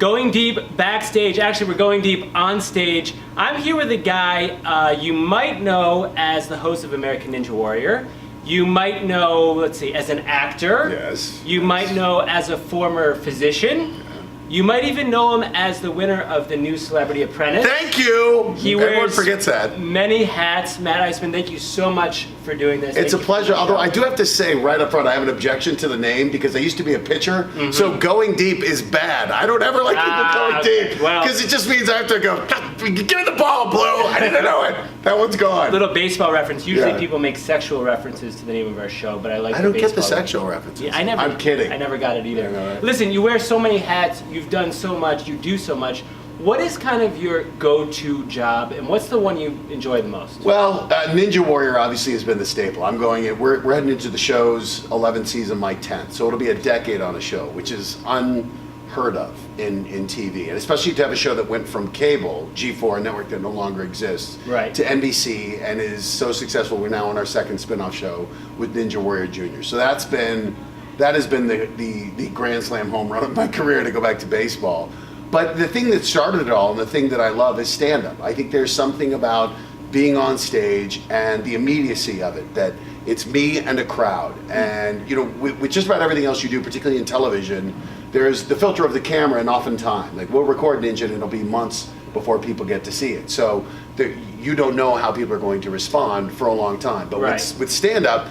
Going deep backstage. Actually, we're going deep on stage. I'm here with a guy you might know as the host of American Ninja Warrior. You might know, let's see, as an actor. Yes. You might know as a former physician. You might even know him as the winner of the new Celebrity Apprentice. Thank you! Everyone forgets that. Many hats. Matt Iseman, thank you so much for doing this. It's a pleasure, although I do have to say right up front, I have an objection to the name because I used to be a pitcher, so going deep is bad. I don't ever like people going deep because it just means I have to go, give me the ball, Blue! I didn't know it. That one's gone. Little baseball reference. Usually people make sexual references to the name of our show, but I like I don't get the sexual references. Yeah, I'm kidding. I never got it either. Yeah, right. Listen, you wear so many hats, you've done so much, you do so much. What is kind of your go-to job, and what's the one you enjoy the most? Well, Ninja Warrior obviously has been the staple. I'm going in, we're heading into the show's 11th season, my 10th, so it'll be a decade on a show, which is unheard of in TV, and especially to have a show that went from cable, G4, a network that no longer exists, right, to NBC, and is so successful. We're now on our second spin-off show with Ninja Warrior Jr. So that has been the Grand Slam home run of my career, to go back to baseball. But the thing that started it all, and the thing that I love, is stand-up. I think there's something about being on stage and the immediacy of it, that it's me and a crowd. And you know, with just about everything else you do, particularly in television, there's the filter of the camera, and often time. Like, we'll record Ninja and it'll be months before people get to see it. So you don't know how people are going to respond for a long time. But with stand-up,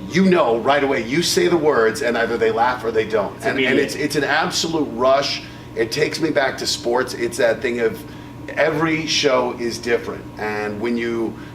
you know right away, you say the words and either they laugh or they don't. And it's an absolute rush. It takes me back to sports. It's that thing of every show is different, and when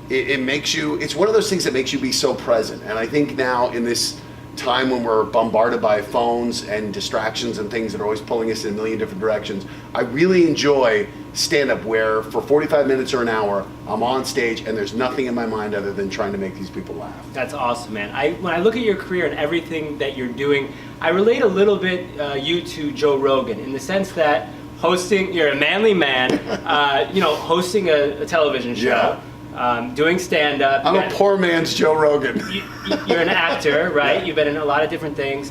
it makes you, it's one of those things that makes you be so present. And I think now in this time when we're bombarded by phones and distractions and things that are always pulling us in a million different directions, I really enjoy stand-up, where for 45 minutes or an hour, I'm on stage and there's nothing in my mind other than trying to make these people laugh. That's awesome, man. When I look at your career and everything that you're doing, I relate a little bit you to Joe Rogan, in the sense that you're a manly man, hosting a television show, doing stand-up. I'm a poor man's Joe Rogan. You're an actor, right? Yeah. You've been in a lot of different things.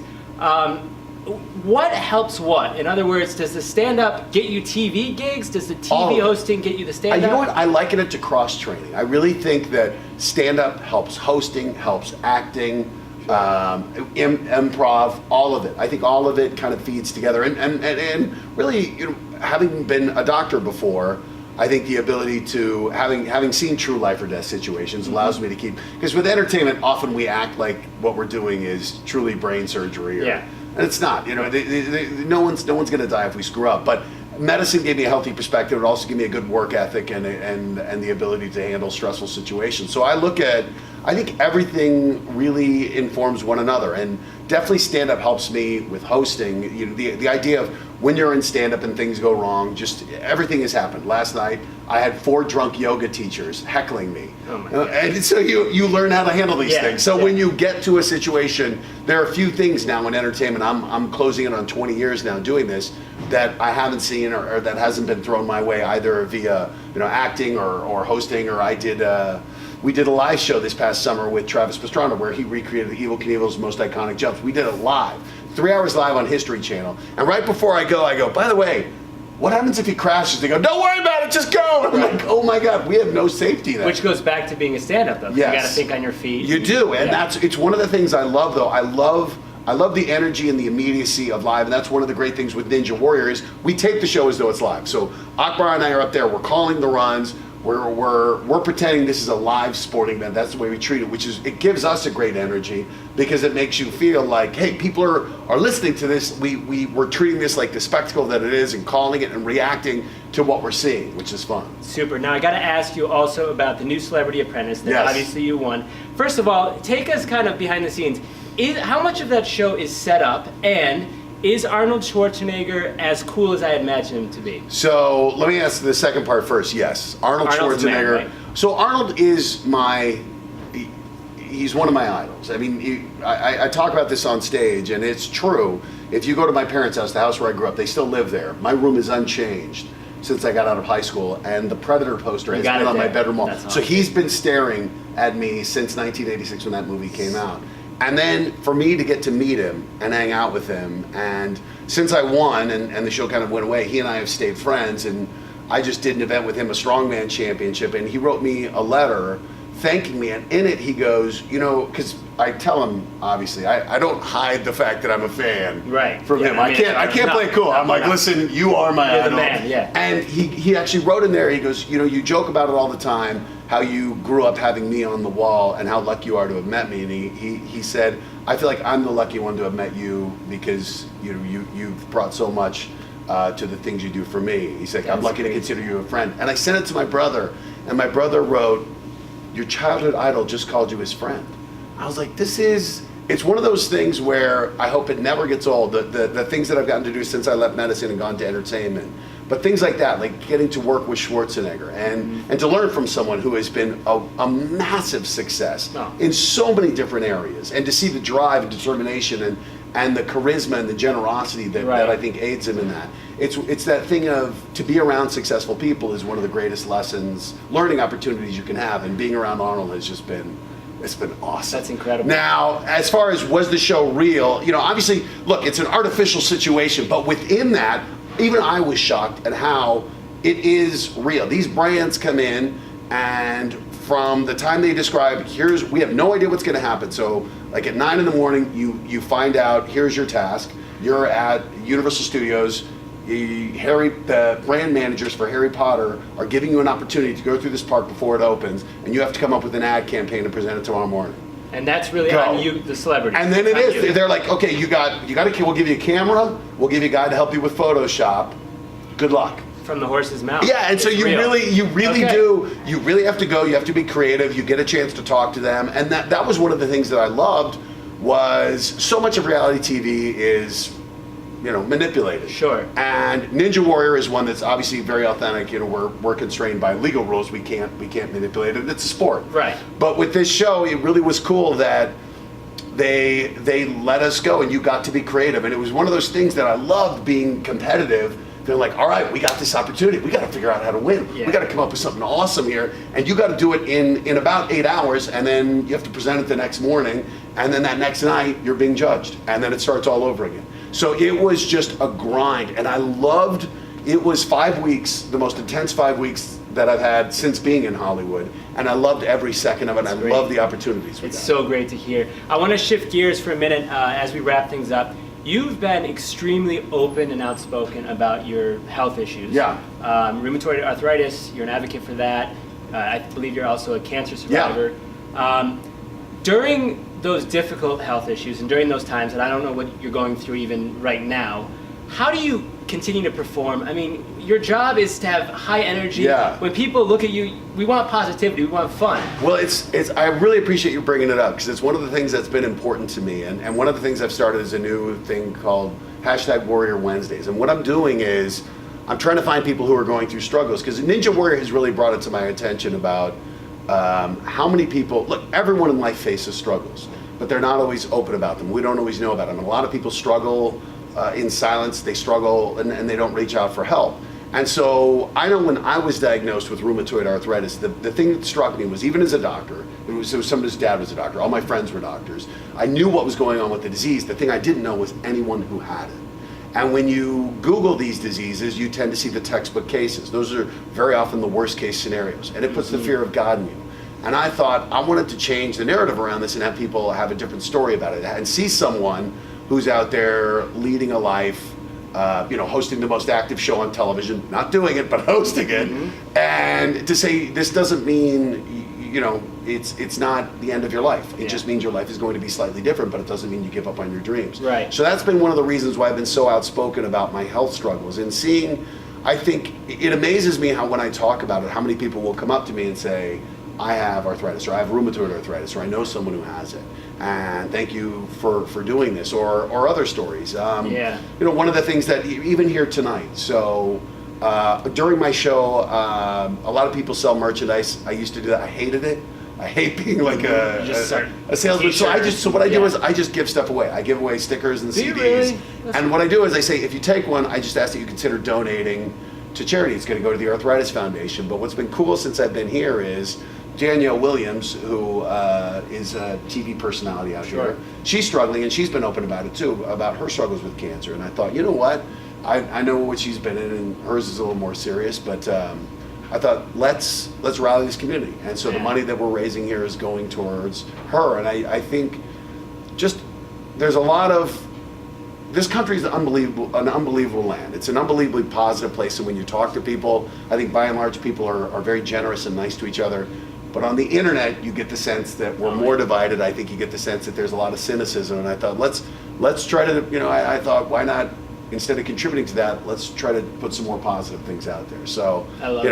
What helps what? In other words, does the stand-up get you TV gigs? Does the TV hosting get you the stand-up? You know what? I liken it to cross-training. I really think that stand-up helps hosting, helps acting, improv, all of it. I think all of it kind of feeds together. And really, you know, having been a doctor before, I think the ability to, having seen true life or death situations, allows me to keep, because with entertainment, often we act like what we're doing is truly brain surgery. And it's not. You know, no one's going to die if we screw up. But medicine gave me a healthy perspective. It also gave me a good work ethic and the ability to handle stressful situations. So I think everything really informs one another, and definitely stand-up helps me with hosting. You know, the idea of when you're in stand-up and things go wrong, just everything has happened. Last night, I had 4 drunk yoga teachers heckling me. Oh my God. And so you learn how to handle these things. So when you get to a situation, there are a few things now in entertainment, I'm closing in on 20 years now doing this, that I haven't seen or that hasn't been thrown my way, either via acting or hosting, or we did a live show this past summer with Travis Pastrana where he recreated Evel Knievel's most iconic jumps. We did it live, 3 hours live on History Channel. And right before I go, by the way, what happens if he crashes? They go, don't worry about it, just go. And I'm like, oh my God, we have no safety there. Which goes back to being a stand-up, though. Yes. You got to think on your feet. You do, and it's one of the things I love, though. I love the energy and the immediacy of live, and that's one of the great things with Ninja Warrior is we tape the show as though it's live. So Akbar and I are up there, we're calling the runs, we're pretending this is a live sporting event. That's the way we treat it, it gives us a great energy, because it makes you feel like, hey, people are listening to this. We're treating this like the spectacle that it is, and calling it and reacting to what we're seeing, which is fun. Super. Now I got to ask you also about the new Celebrity Apprentice that obviously you won. First of all, take us kind of behind the scenes. How much of that show is set up, and is Arnold Schwarzenegger as cool as I imagine him to be? So let me answer the second part first. Yes, Arnold's Schwarzenegger. Man, right? So Arnold is he's one of my idols. I mean, I talk about this on stage, and it's true. If you go to my parents' house, the house where I grew up, they still live there. My room is unchanged since I got out of high school, and the Predator poster has been on my bedroom wall. So he's been staring at me since 1986 when that movie came out. And then for me to get to meet him and hang out with him, and since I won and the show kind of went away, he and I have stayed friends, and I just did an event with him, a strongman championship, and he wrote me a letter thanking me, and in it he goes, you know, because I tell him, obviously, I don't hide the fact that I'm a fan from him. I can't play it cool. I'm like, listen, you are my idol. The man, yeah. And he actually wrote in there, he goes, you know, you joke about it all the time, how you grew up having me on the wall and how lucky you are to have met me. And he said, I feel like I'm the lucky one to have met you because you know you've brought so much to the things you do for me. He's like, I'm lucky to consider you a friend. And I sent it to my brother, and my brother wrote, your childhood idol just called you his friend. I was like, it's one of those things where I hope it never gets old. The things that I've gotten to do since I left medicine and gone to entertainment. But things like that, like getting to work with Schwarzenegger and to learn from someone who has been a massive success in so many different areas, and to see the drive and determination and the charisma and the generosity that I think aids him in that. It's that thing of, to be around successful people is one of the greatest lessons, learning opportunities you can have, and being around Arnold has just been, it's been awesome. That's incredible. Now, as far as was the show real, you know, obviously, look, it's an artificial situation, but within that, even I was shocked at how it is real. These brands come in, and from the time they describe, we have no idea what's going to happen. So, like at 9 in the morning, you find out, here's your task. You're at Universal Studios. The brand managers for Harry Potter are giving you an opportunity to go through this park before it opens, and you have to come up with an ad campaign and present it tomorrow morning. And that's really on you, the celebrity. And then it is. They're like, okay, you got we'll give you a camera, we'll give you a guy to help you with Photoshop. Good luck. From the horse's mouth. Yeah, and so you really do. You really have to go. You have to be creative. You get a chance to talk to them, and that was one of the things that I loved. Was so much of reality TV is, you know, manipulated. Sure. And Ninja Warrior is one that's obviously very authentic. You know, we're constrained by legal rules. We can't manipulate it. It's a sport. Right. But with this show, it really was cool that they let us go, and you got to be creative. And it was one of those things that I loved, being competitive. They're like, all right, we got this opportunity. We got to figure out how to win. Yeah. We got to come up with something awesome here. And you got to do it in about 8 hours, and then you have to present it the next morning. And then that next night, you're being judged. And then it starts all over again. So it was just a grind. And I loved, it was 5 weeks, the most intense 5 weeks that I've had since being in Hollywood. And I loved every second of it. I loved the opportunities we got. It's so great to hear. I want to shift gears for a minute as we wrap things up. You've been extremely open and outspoken about your health issues. Yeah. Rheumatoid arthritis, you're an advocate for that. I believe you're also a cancer survivor. Yeah. During those difficult health issues and during those times, and I don't know what you're going through even right now, how do you continue to perform? I mean, your job is to have high energy. Yeah. When people look at you, we want positivity, we want fun. Well, I really appreciate you bringing it up, because it's one of the things that's been important to me. And one of the things I've started is a new thing called #Warrior Wednesdays. And what I'm doing is I'm trying to find people who are going through struggles, because Ninja Warrior has really brought it to my attention about how many people, look, everyone in life faces struggles, but they're not always open about them. We don't always know about them. And a lot of people struggle in silence. They struggle and they don't reach out for help. And so I know when I was diagnosed with rheumatoid arthritis, the thing that struck me was, even as a doctor, it was somebody's dad was a doctor, all my friends were doctors, I knew what was going on with the disease. The thing I didn't know was anyone who had it. And when you Google these diseases, you tend to see the textbook cases. Those are very often the worst case scenarios, and it puts the fear of God in you. And I thought I wanted to change the narrative around this and have people have a different story about it, and see someone who's out there leading a life, hosting the most active show on television, not doing it, but hosting it, and to say this doesn't mean, it's not the end of your life. It just means your life is going to be slightly different, but it doesn't mean you give up on your dreams. Right. So that's been one of the reasons why I've been so outspoken about my health struggles, and seeing, I think it amazes me how when I talk about it, how many people will come up to me and say, I have arthritis, or I have rheumatoid arthritis, or I know someone who has it, and thank you for doing this, or other stories. One of the things that even here tonight, so during my show, a lot of people sell merchandise. I used to do that. I hated it. I hate being like a salesman. So what I do is I just give stuff away. I give away stickers and CDs. You really? And what I do is I say, if you take one, I just ask that you consider donating to charity. It's going to go to the Arthritis Foundation. But what's been cool since I've been here is Danielle Williams, who is a TV personality out here, she's struggling, and she's been open about it too, about her struggles with cancer. And I thought, you know what? I know what she's been in, and hers is a little more serious, but I thought, let's rally this community. And so the money that we're raising here is going towards her. And I think just there's a lot of, this country is an unbelievable land. It's an unbelievably positive place. And when you talk to people, I think by and large people are very generous and nice to each other. But on the internet, you get the sense that we're more divided. I think you get the sense that there's a lot of cynicism. And I thought, let's try to, I thought, why not, instead of contributing to that, let's try to put some more positive things out there. So, look,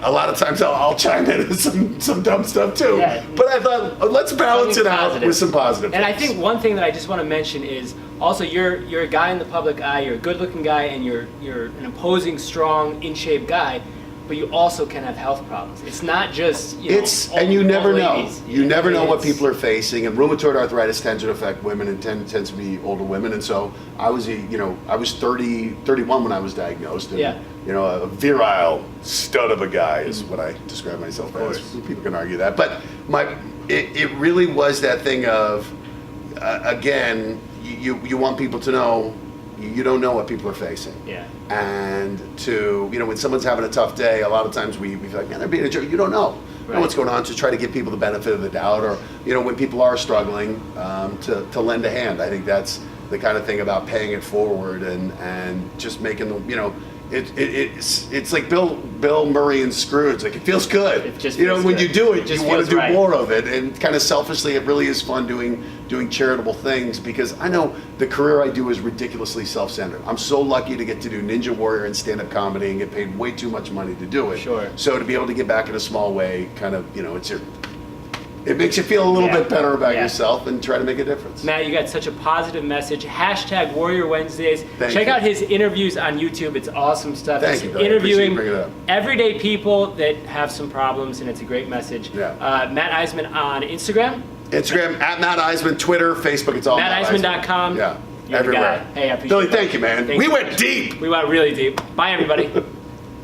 a lot of times I'll chime in with some dumb stuff too. Yeah. But I thought, let's balance it out with some positive And things. I think one thing that I just want to mention is also you're a guy in the public eye, you're a good-looking guy, and you're an imposing, strong, in-shape guy. But you also can have health problems. It's not just and you never know. You never know what people are facing. And rheumatoid arthritis tends to affect women, and tends to be older women. And so I was 31 when I was diagnosed. And, a virile stud of a guy is what I describe myself as. People can argue that, but it really was that thing of again, you want people to know. You don't know what people are facing. Yeah. And when someone's having a tough day, a lot of times we feel like, man, they're being a jerk. You don't know. You know what's going on, to try to give people the benefit of the doubt, or when people are struggling, to lend a hand. I think that's the kind of thing about paying it forward and just making them, it's like Bill Murray and Scrooge. Like, it feels good. It just feels when good. You do it, you want to do more of it. And kind of selfishly, it really is fun doing charitable things, because I know the career I do is ridiculously self-centered. I'm so lucky to get to do Ninja Warrior and stand-up comedy and get paid way too much money to do it. Sure. So to be able to give back in a small way, kind of, it makes you feel a little bit better about yourself and try to make a difference. Matt, you got such a positive message. # Warrior Wednesdays. Check out his interviews on YouTube. It's awesome stuff. Thank you, He's interviewing everyday people that have some problems, and it's a great message. Yeah. Matt Iseman on Instagram. Instagram at Matt Iseman, Twitter, Facebook. It's all MattIseman.com. Yeah, everywhere. Hey, I appreciate it. Billy, thank you, man. We went deep. We went really deep. Bye, everybody.